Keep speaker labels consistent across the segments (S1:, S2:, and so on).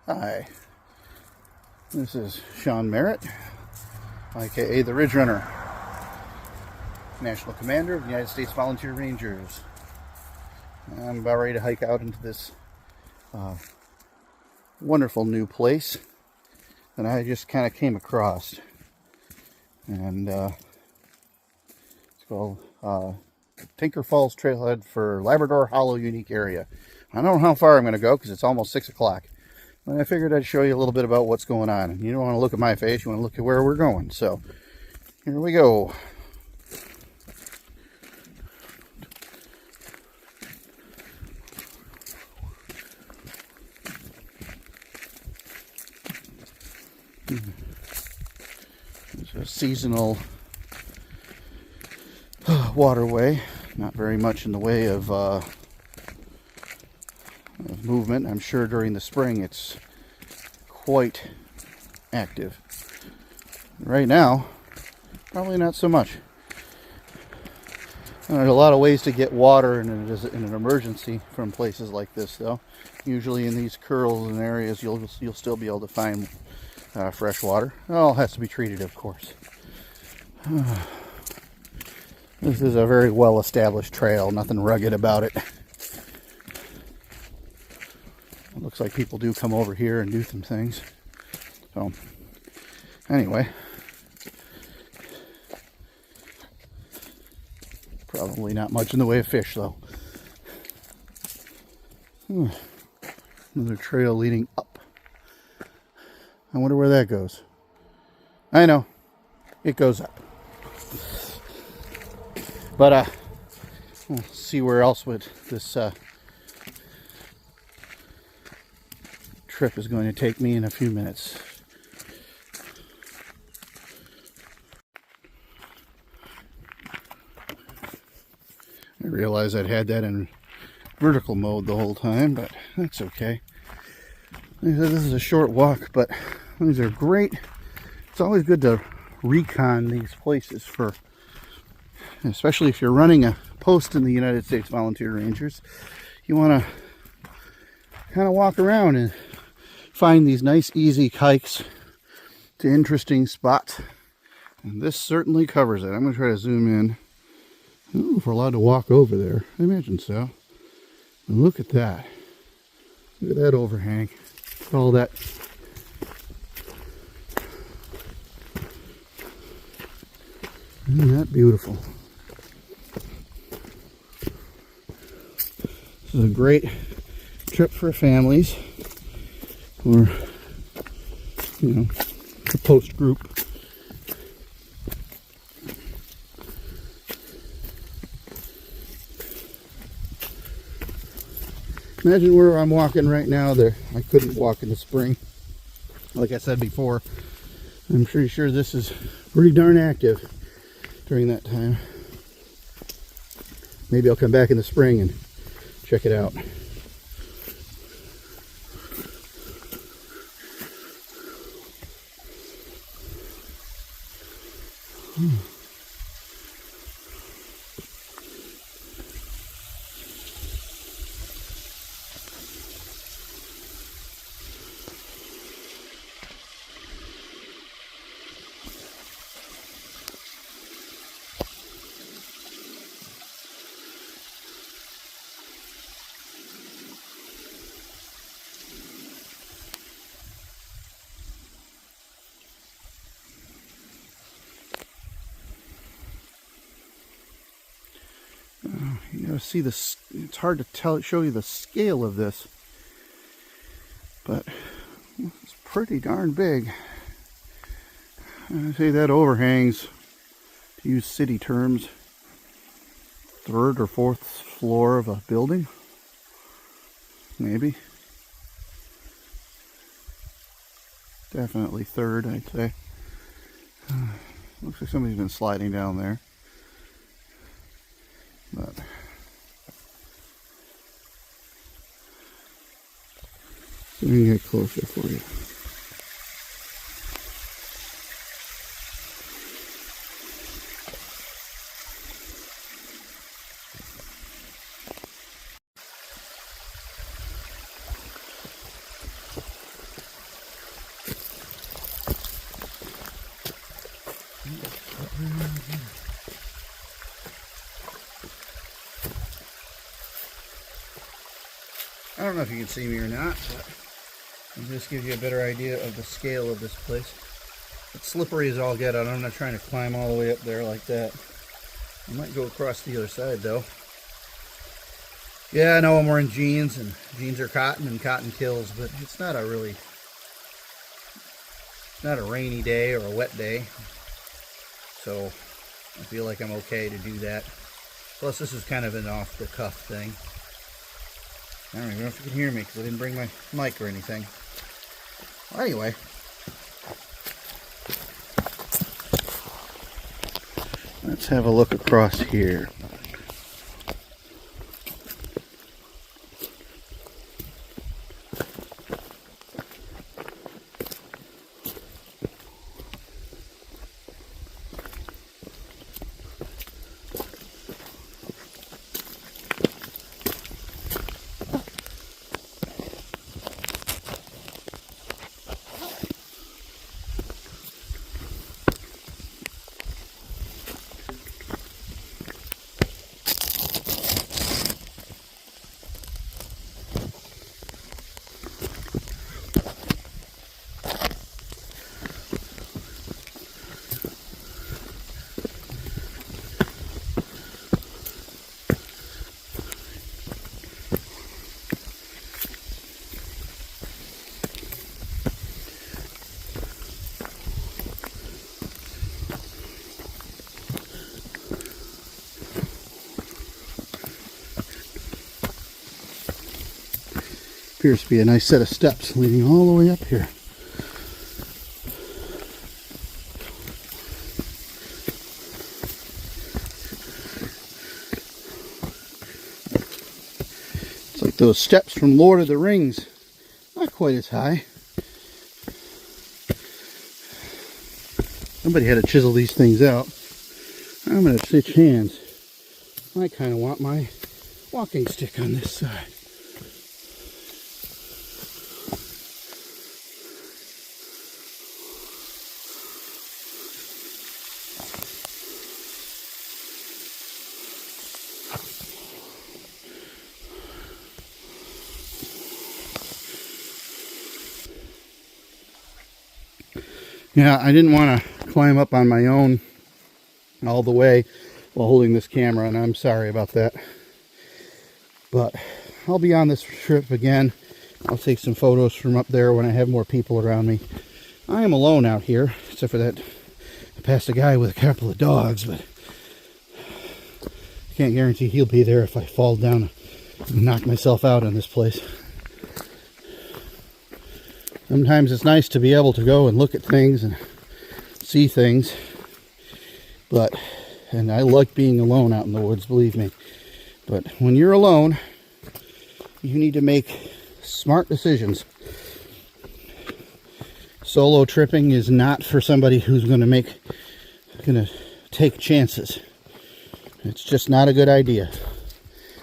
S1: Hi, this is Sean Merritt, aka the Ridge Runner, National Commander of the United States Volunteer Rangers. I'm about ready to hike out into this wonderful new place that I just kind of came across, and it's called Tinker Falls Trailhead for Labrador Hollow Unique Area. I don't know how far I'm going to go because it's almost 6 o'clock. But I figured I'd show you a little bit about what's going on. And you don't want to look at my face, you want to look at where we're going. So, here we go. It's a seasonal waterway. Not very much in the way of movement. I'm sure during the spring it's quite active. Right now, probably not so much. There's a lot of ways to get water in an emergency from places like this, though. Usually in these curls and areas, you'll still be able to find fresh water. It all has to be treated, of course. This is a very well-established trail. Nothing rugged about it. It looks like people do come over here and do some things. So, anyway. Probably not much in the way of fish, though. Another trail leading up. I wonder where that goes. I know. It goes up. But, we'll see where else with this trip is going to take me in a few minutes. I realized I'd had that in vertical mode the whole time, but that's okay. This is a short walk, but these are great. It's always good to recon these places for, especially if you're running a post in the United States Volunteer Rangers. You want to kind of walk around and find these nice, easy hikes to interesting spots. And this certainly covers it. I'm going to try to zoom in. I don't know if we're allowed to walk over there. I imagine so. And look at that. Look at that overhang. All that. Isn't that beautiful? This is a great trip for families or, you know, a post group. Imagine where I'm walking right now. There, I couldn't walk in the spring, like I said before. I'm pretty sure this is pretty darn active during that time. Maybe I'll come back in the spring and check it out. You know, see this. It's hard to show you the scale of this, but it's pretty darn big. I say that overhangs, to use city terms, 3rd or 4th floor of a building, maybe. Definitely 3rd, I'd say. Looks like somebody's been sliding down there, but. Let me get closer for you. I don't know if you can see me or not, but it just gives you a better idea of the scale of this place. It's slippery as all get out. I'm not trying to climb all the way up there like that. I might go across the other side though. Yeah, I know I'm wearing jeans, and jeans are cotton and cotton kills, but it's not a rainy day or a wet day. So I feel like I'm okay to do that. Plus this is kind of an off the cuff thing. I don't even know if you can hear me because I didn't bring my mic or anything. Well, anyway. Let's have a look across here. Appears to be a nice set of steps leading all the way up here. It's like those steps from Lord of the Rings. Not quite as high. Somebody had to chisel these things out. I'm going to switch hands. I kind of want my walking stick on this side. Yeah, I didn't want to climb up on my own all the way while holding this camera, and I'm sorry about that. But I'll be on this trip again. I'll take some photos from up there when I have more people around me. I am alone out here, except for that I passed a guy with a couple of dogs, but I can't guarantee he'll be there if I fall down and knock myself out on this place. Sometimes it's nice to be able to go and look at things and see things, and I like being alone out in the woods, believe me. But when you're alone, you need to make smart decisions. Solo tripping is not for somebody who's going to take chances. It's just not a good idea.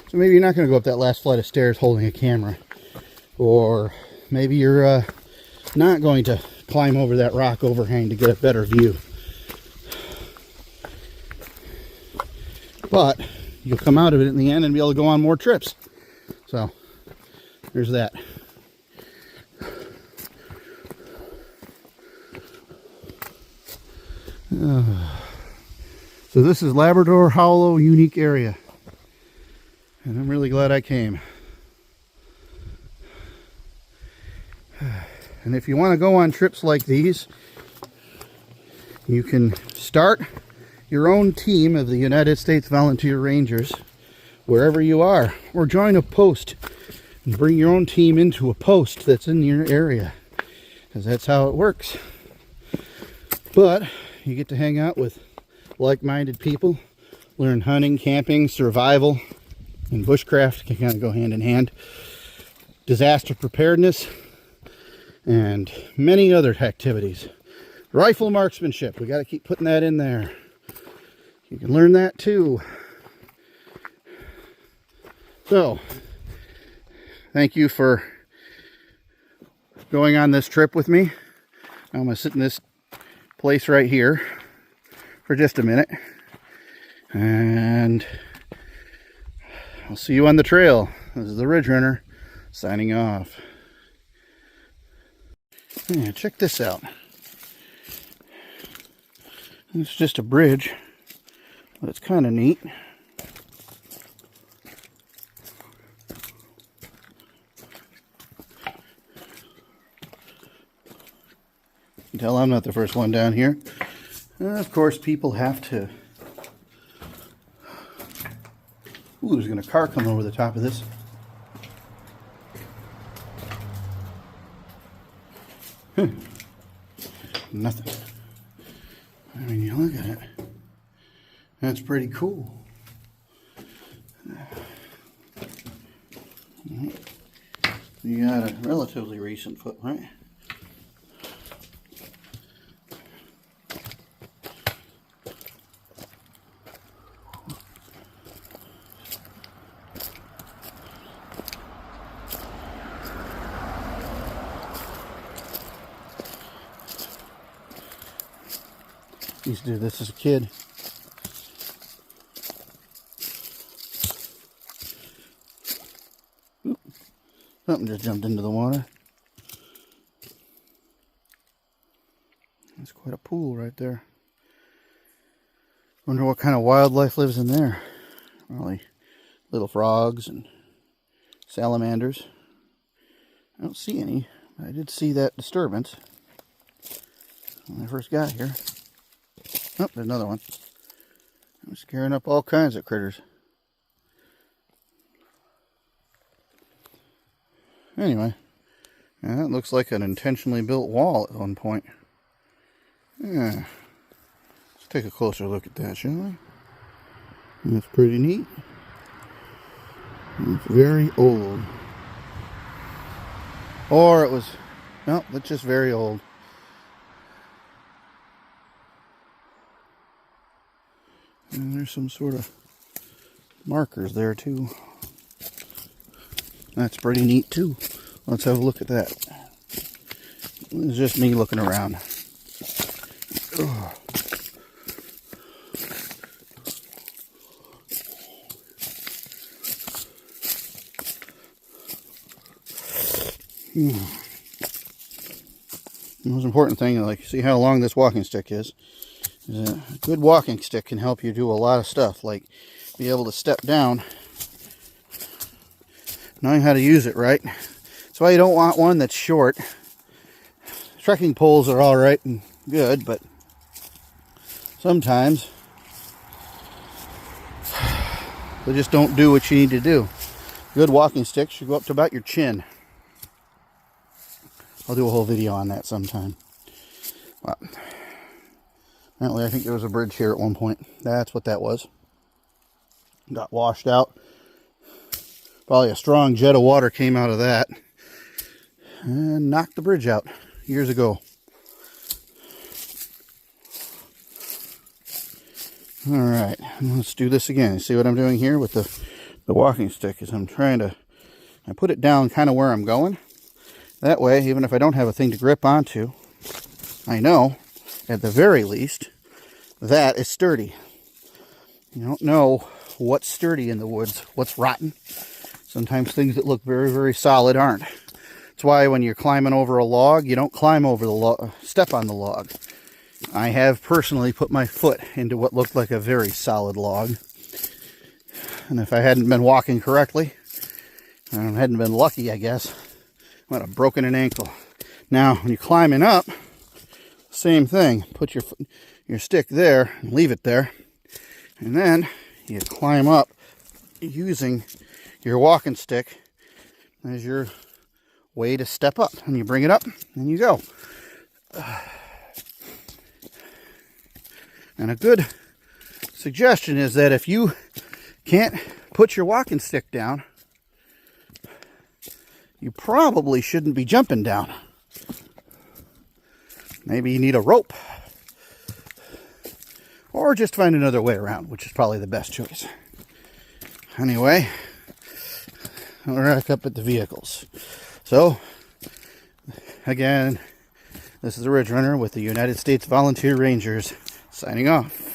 S1: So maybe you're not going to go up that last flight of stairs holding a camera, or maybe you're not going to climb over that rock overhang to get a better view. But you'll come out of it in the end and be able to go on more trips. So there's that. So this is Labrador Hollow Unique Area, and I'm really glad I came. And if you want to go on trips like these, you can start your own team of the United States Volunteer Rangers wherever you are, or join a post and bring your own team into a post that's in your area, because that's how it works. But you get to hang out with like-minded people, learn hunting, camping, survival, and bushcraft can kind of go hand in hand, disaster preparedness, and many other activities. Rifle marksmanship, we got to keep putting that in there. You can learn that too. So, thank you for going on this trip with me. I'm going to sit in this place right here for just a minute, and I'll see you on the trail. This is the Ridge Runner signing off. Yeah, check this out. It's just a bridge, but it's kind of neat. You can tell I'm not the first one down here. Of course, people have to... Ooh, there's a car coming over the top of this. Nothing. I mean, you look at it. That's pretty cool. You got a relatively recent footprint. Used to do this as a kid. Oop. Something just jumped into the water. That's quite a pool right there. Wonder what kind of wildlife lives in there. Probably little frogs and salamanders. I don't see any. I did see that disturbance when I first got here. Oh, there's another one. I'm scaring up all kinds of critters. Anyway, that looks like an intentionally built wall at one point. Yeah. Let's take a closer look at that, shall we? That's pretty neat. It's very old. Or it was... No, it's just very old. And there's some sort of markers there too. That's pretty neat too. Let's have a look at that. It's just me looking around. Ugh. The most important thing, like, see how long this walking stick is. A good walking stick can help you do a lot of stuff, like be able to step down, knowing how to use it right. That's why you don't want one that's short. Trekking poles are all right and good, but sometimes they just don't do what you need to do. Good walking stick should go up to about your chin. I'll do a whole video on that sometime. Well, apparently, I think there was a bridge here at one point. That's what that was. Got washed out. Probably a strong jet of water came out of that and knocked the bridge out years ago. All right, let's do this again. See what I'm doing here with the walking stick is I'm trying to I put it down kind of where I'm going. That way, even if I don't have a thing to grip onto, I know, at the very least, that is sturdy. You don't know what's sturdy in the woods, what's rotten. Sometimes things that look very, very solid aren't. That's why when you're climbing over a log, you don't climb over the log, step on the log. I have personally put my foot into what looked like a very solid log. And if I hadn't been walking correctly, and hadn't been lucky, I guess, I would have broken an ankle. Now, when you're climbing up, same thing. Put your stick there and leave it there. And then you climb up using your walking stick as your way to step up. And you bring it up and you go. And a good suggestion is that if you can't put your walking stick down, you probably shouldn't be jumping down. Maybe you need a rope. Or just find another way around, which is probably the best choice. Anyway, we're back up at the vehicles. So, again, this is the Ridge Runner with the United States Volunteer Rangers, signing off.